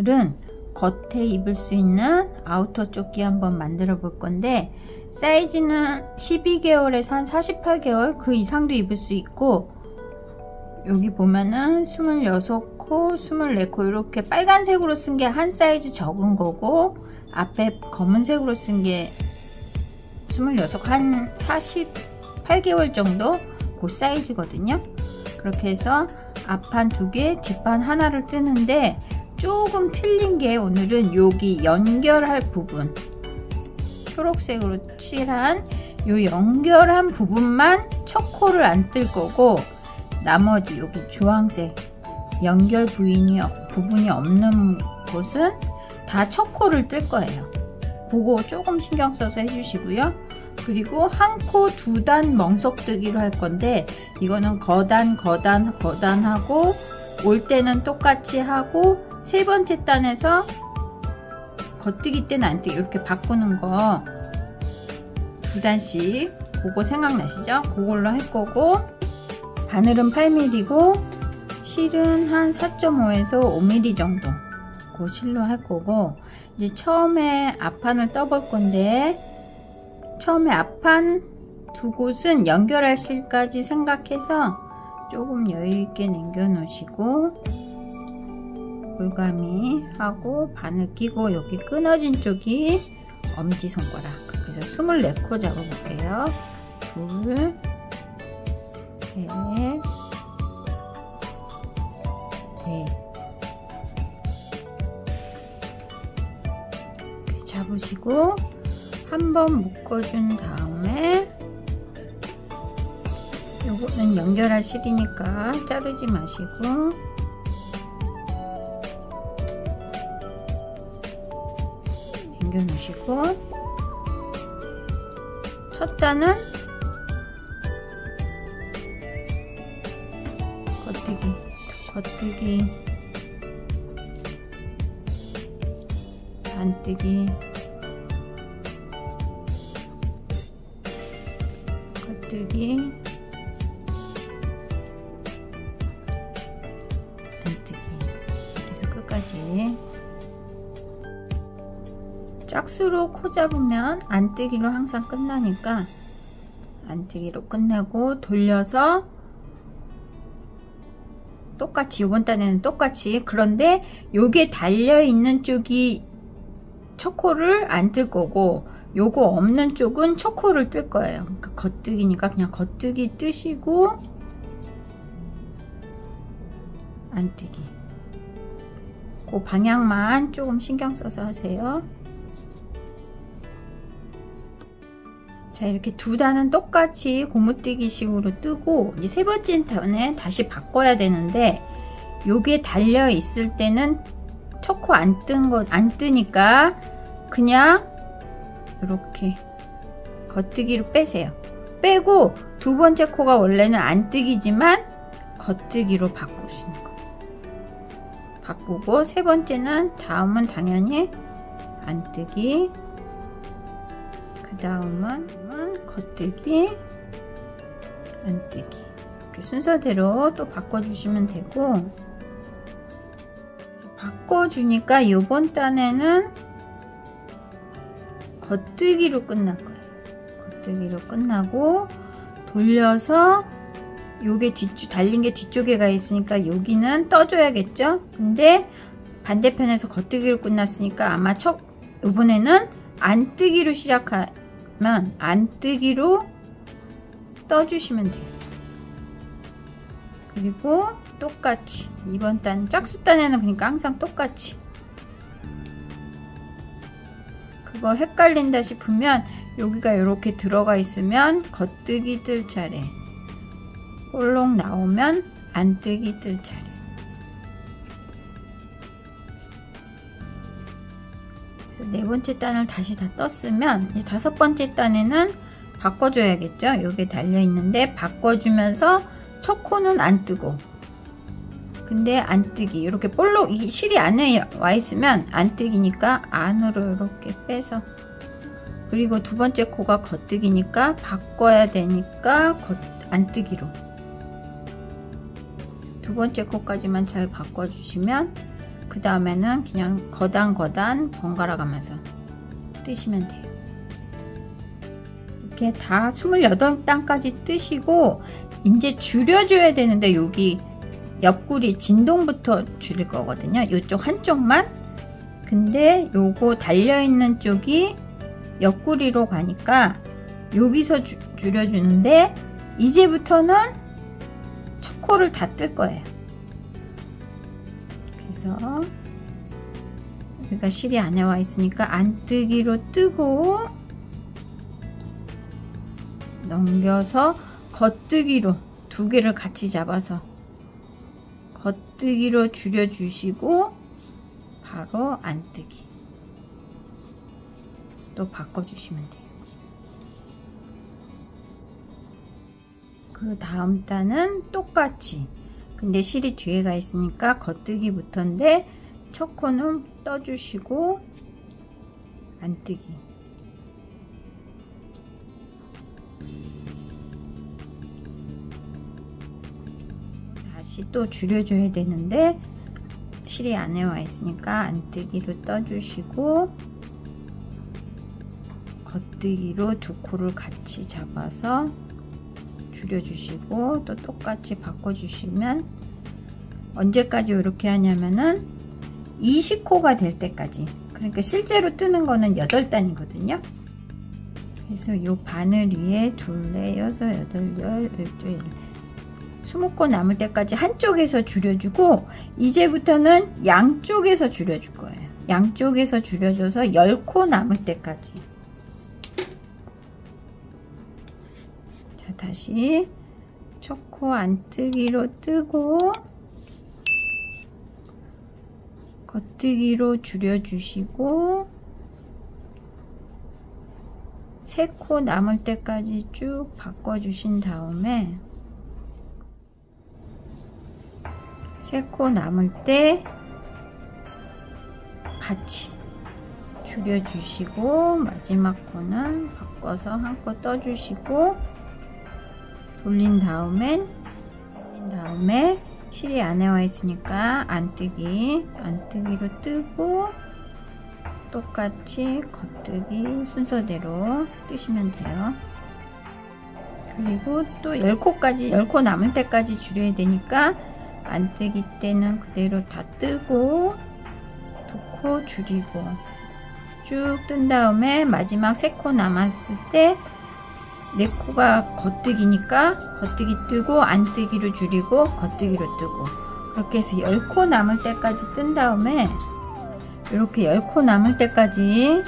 오늘은 겉에 입을 수 있는 아우터 조끼 한번 만들어 볼 건데, 사이즈는 12개월에서 한 48개월 그 이상도 입을 수 있고, 여기 보면은 26코, 24코 이렇게 빨간색으로 쓴 게 한 사이즈 적은 거고, 앞에 검은색으로 쓴 게 26, 한 48개월 정도 그 사이즈거든요. 그렇게 해서 앞판 2개, 뒷판 하나를 뜨는데, 조금 틀린 게 오늘은 여기 연결할 부분, 초록색으로 칠한 요 연결한 부분만 첫 코를 안 뜰 거고, 나머지 여기 주황색 연결 부분이 없는 곳은 다 첫 코를 뜰 거예요. 그거 조금 신경 써서 해주시고요. 그리고 한 코 2단 멍석뜨기로 할 건데, 이거는 거단 하고, 올 때는 똑같이 하고, 세 번째 단에서 겉뜨기 때는 안뜨기 이렇게 바꾸는 거 2단씩, 그거 생각나시죠? 그걸로 할 거고, 바늘은 8mm고 실은 한 4.5에서 5mm 정도 그 실로 할 거고, 이제 처음에 앞판을 떠볼 건데, 처음에 앞판 2곳은 연결할 실까지 생각해서 조금 여유있게 남겨 놓으시고, 골가미 하고 바늘 끼고, 여기 끊어진 쪽이 엄지손가락, 그래서 24코 잡아볼게요. 2, 3, 4 이렇게 잡으시고 한번 묶어준 다음에, 요거는 연결할 실이니까 자르지 마시고 당겨 놓으시고, 첫 단은 겉뜨기, 안뜨기, 겉뜨기, 안뜨기, 그래서 끝까지. 짝수로 코 잡으면 안뜨기로 항상 끝나니까 안뜨기로 끝내고, 돌려서 똑같이, 이번 단에는 똑같이, 그런데 요게 달려있는 쪽이 첫 코를 안 뜰 거고, 요거 없는 쪽은 첫 코를 뜰 거예요. 그러니까 겉뜨기니까 그냥 겉뜨기 뜨시고 안뜨기, 그 방향만 조금 신경 써서 하세요. 자, 이렇게 2단은 똑같이 고무뜨기 식으로 뜨고, 이제 세 번째 단에 다시 바꿔야 되는데, 요게 달려 있을 때는 첫 코 안 뜨니까 그냥 이렇게 겉뜨기로 빼세요. 빼고 두 번째 코가 원래는 안뜨기지만 겉뜨기로 바꾸시는 거. 바꾸고, 세 번째는, 다음은 당연히 안뜨기, 그 다음은 겉뜨기, 안뜨기, 이렇게 순서대로 또 바꿔주시면 되고, 바꿔주니까 요번 단에는 겉뜨기로 끝날 거예요. 겉뜨기로 끝나고, 돌려서 요게 달린 게 뒤쪽에 가 있으니까 여기는 떠줘야겠죠? 근데 반대편에서 겉뜨기로 끝났으니까 아마 요번에는 안뜨기로 시작하면 안뜨기로 떠주시면 돼요. 그리고 똑같이 이번 단, 짝수단에는 그러니까 항상 똑같이, 그거 헷갈린다 싶으면 여기가 이렇게 들어가 있으면 겉뜨기 뜰 차례, 볼록 나오면 안뜨기 뜰 차례. 그래서 네 번째 단을 다시 다 떴으면, 이제 다섯 번째 단에는 바꿔줘야겠죠. 여기 달려있는데 바꿔주면서 첫 코는 안 뜨고, 근데 안뜨기, 이렇게 볼록, 이 실이 안에 와 있으면 안뜨기니까 안으로 이렇게 빼서, 그리고 두 번째 코가 겉뜨기니까 바꿔야 되니까 안뜨기로 두 번째 코까지만 잘 바꿔주시면, 그 다음에는 그냥 거단 번갈아 가면서 뜨시면 돼요. 이렇게 다 28단까지 뜨시고 이제 줄여줘야 되는데 여기 옆구리 진동부터 줄일 거거든요. 이쪽 한쪽만. 근데 요거 달려있는 쪽이 옆구리로 가니까 여기서 줄여주는데 이제부터는 첫 코를 다 뜰 거예요. 그래서 여기가 실이 안에 와 있으니까 안뜨기로 뜨고 넘겨서 겉뜨기로 두 개를 같이 잡아서 겉뜨기로 줄여주시고 바로 안뜨기 또 바꿔주시면 돼요. 그 다음 단은 똑같이, 근데 실이 뒤에 가 있으니까 겉뜨기부터인데 첫 코는 떠주시고 안뜨기. 다시 또 줄여줘야 되는데 실이 안에 와 있으니까 안뜨기로 떠주시고 겉뜨기로 두 코를 같이 잡아서 줄여주시고 또 똑같이 바꿔주시면 언제까지 이렇게 하냐면은 20코가 될 때까지. 그러니까 실제로 뜨는 거는 8단이거든요. 그래서 이 바늘 위에 둘, 넷, 여섯, 여덟, 열, 12, 20코 남을 때까지 한쪽에서 줄여주고 이제부터는 양쪽에서 줄여줄 거예요. 양쪽에서 줄여줘서 10코 남을 때까지. 자, 다시 첫 코 안뜨기로 뜨고 겉뜨기로 줄여주시고 3코 남을 때까지 쭉 바꿔주신 다음에 3코 남을 때 같이 줄여주시고 마지막 코는 바꿔서 한 코 떠주시고 돌린 다음에 실이 안에 와 있으니까 안뜨기로 뜨고 똑같이 겉뜨기 순서대로 뜨시면 돼요. 그리고 또 10코 남을 때까지 줄여야 되니까 안뜨기 때는 그대로 다 뜨고 2코 줄이고 쭉 뜬 다음에 마지막 3코 남았을 때 4코가 겉뜨기니까 겉뜨기 뜨고 안뜨기로 줄이고 겉뜨기로 뜨고 그렇게 해서 10코 남을 때까지 뜬 다음에 이렇게 10코 남을 때까지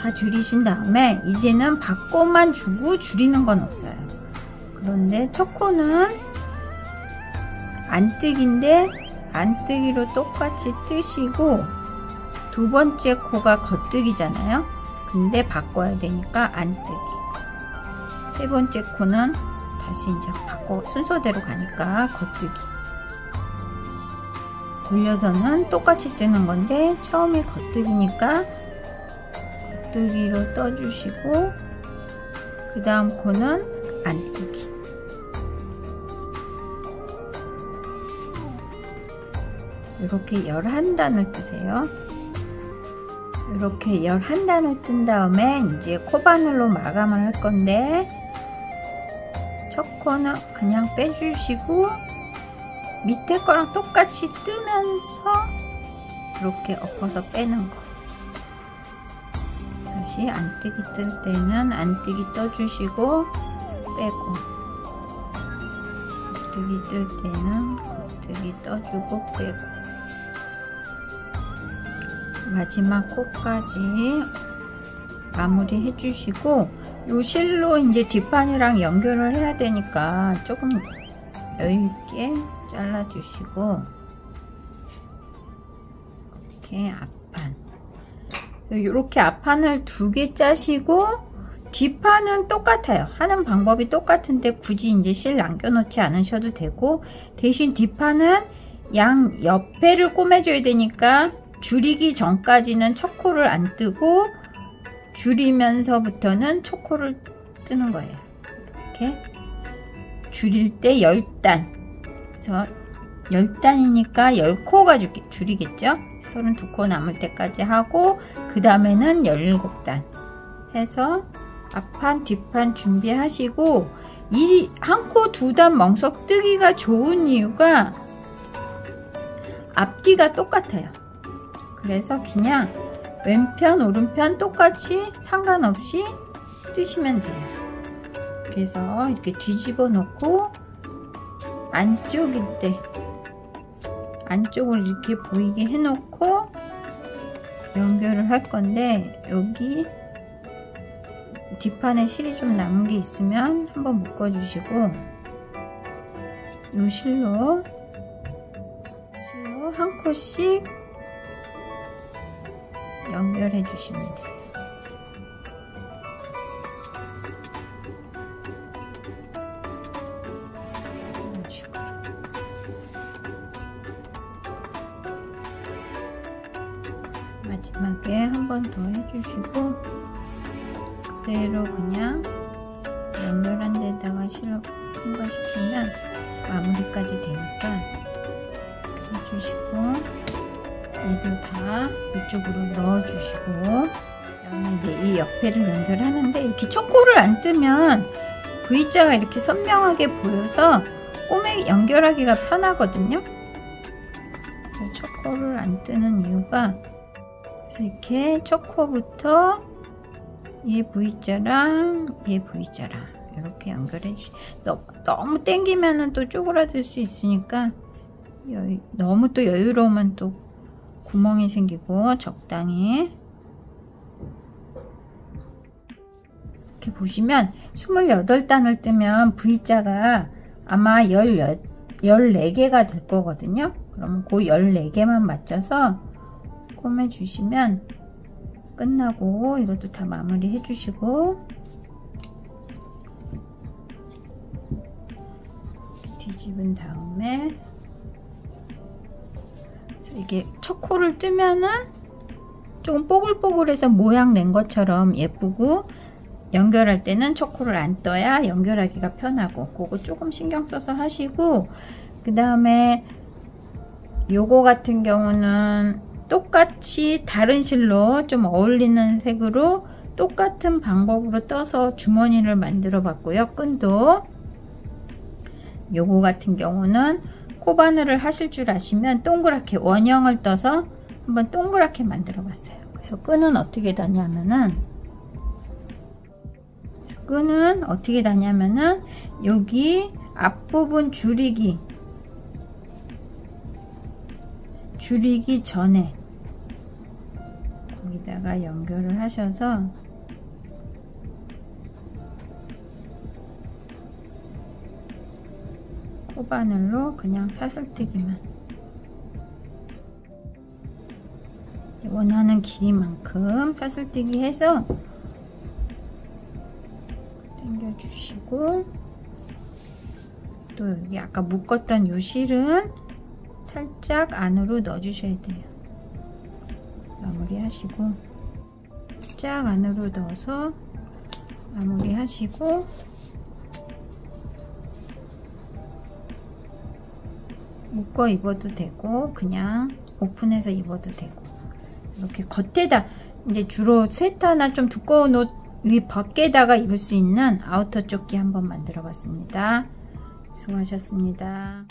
다 줄이신 다음에 이제는 바꿔만 주고 줄이는 건 없어요. 그런데 첫 코는 안뜨기인데 안뜨기로 똑같이 뜨시고 두 번째 코가 겉뜨기잖아요. 근데 바꿔야 되니까 안뜨기. 세 번째 코는 다시 이제 바꿔 순서대로 가니까 겉뜨기. 돌려서는 똑같이 뜨는 건데 처음에 겉뜨기니까 겉뜨기로 떠주시고 그 다음 코는 안뜨기. 이렇게 11단을 뜨세요. 이렇게 11단을 뜬 다음에 이제 코바늘로 마감을 할 건데 첫 코는 그냥 빼주시고 밑에 거랑 똑같이 뜨면서 이렇게 엎어서 빼는 거. 다시 안뜨기 뜰 때는 안뜨기 떠주시고 빼고 겉뜨기 뜰 때는 겉뜨기 떠주고 빼고 마지막 코까지 마무리 해주시고 요 실로 이제 뒷판이랑 연결을 해야 되니까 조금 여유있게 잘라주시고 이렇게 앞판 이렇게 앞판을 2개 짜시고 뒷판은 똑같아요. 하는 방법이 똑같은데 굳이 이제 실 남겨놓지 않으셔도 되고 대신 뒷판은 양 옆에를 꼬매줘야 되니까 줄이기 전까지는 첫 코를 안 뜨고 줄이면서부터는 첫 코를 뜨는 거예요. 이렇게 줄일 때 10단 그래서 10단이니까 10코가 줄이겠죠? 32코 남을 때까지 하고 그 다음에는 17단 해서 앞판 뒷판 준비하시고, 이 한 코 2단 멍석 뜨기가 좋은 이유가 앞뒤가 똑같아요. 그래서 그냥 왼편 오른편 똑같이 상관없이 뜨시면 돼요. 그래서 이렇게 뒤집어 놓고 안쪽일 때 안쪽을 이렇게 보이게 해 놓고 연결을 할 건데, 여기 뒷판에 실이 좀 남은 게 있으면 한번 묶어 주시고, 이 실로 한 코씩 연결해 주시면 돼요. 마지막에 한 번 더 해주시고, 그대로 그냥 연결한 데다가 실을 통과시키면 마무리까지 되니까 해주시고, 얘도 다 이쪽으로 넣어주시고, 그다음에 이제 이 옆에를 연결하는데, 이렇게 첫 코를 안 뜨면 V자가 이렇게 선명하게 보여서 꼬매 연결하기가 편하거든요. 그래서 첫 코를 안 뜨는 이유가, 그래서 이렇게 첫 코부터 얘 V자랑 얘 V자랑 이렇게 연결해 주시. 너무 당기면은 또 쪼그라들 수 있으니까 너무 또 여유로우면 또 구멍이 생기고, 적당히 이렇게 보시면 28단을 뜨면 V자가 아마 14개가 될 거거든요. 그러면 그 14개만 맞춰서 꼬매 주시면 끝나고, 이것도 다 마무리 해 주시고, 뒤집은 다음에 이게 첫 코를 뜨면은 조금 뽀글뽀글해서 모양 낸 것처럼 예쁘고, 연결할 때는 첫 코를 안 떠야 연결하기가 편하고, 그거 조금 신경 써서 하시고, 그 다음에 요거 같은 경우는 똑같이 다른 실로 좀 어울리는 색으로 똑같은 방법으로 떠서 주머니를 만들어 봤고요. 끈도 요거 같은 경우는 코바늘을 하실 줄 아시면 동그랗게 원형을 떠서 한번 동그랗게 만들어 봤어요. 그래서 끈은 어떻게 다냐면은, 여기 앞부분 줄이기 전에 거기다가 연결을 하셔서 코바늘로 그냥 사슬뜨기만, 원하는 길이만큼 사슬뜨기 해서 당겨주시고, 또 여기 아까 묶었던 요 실은 살짝 안으로 넣어주셔야 돼요. 마무리 하시고, 살짝 안으로 넣어서 마무리 하시고, 묶어 입어도 되고 그냥 오픈해서 입어도 되고, 이렇게 겉에다 이제 주로 스웨터나 좀 두꺼운 옷 위 밖에다가 입을 수 있는 아우터 조끼 한번 만들어 봤습니다. 수고하셨습니다.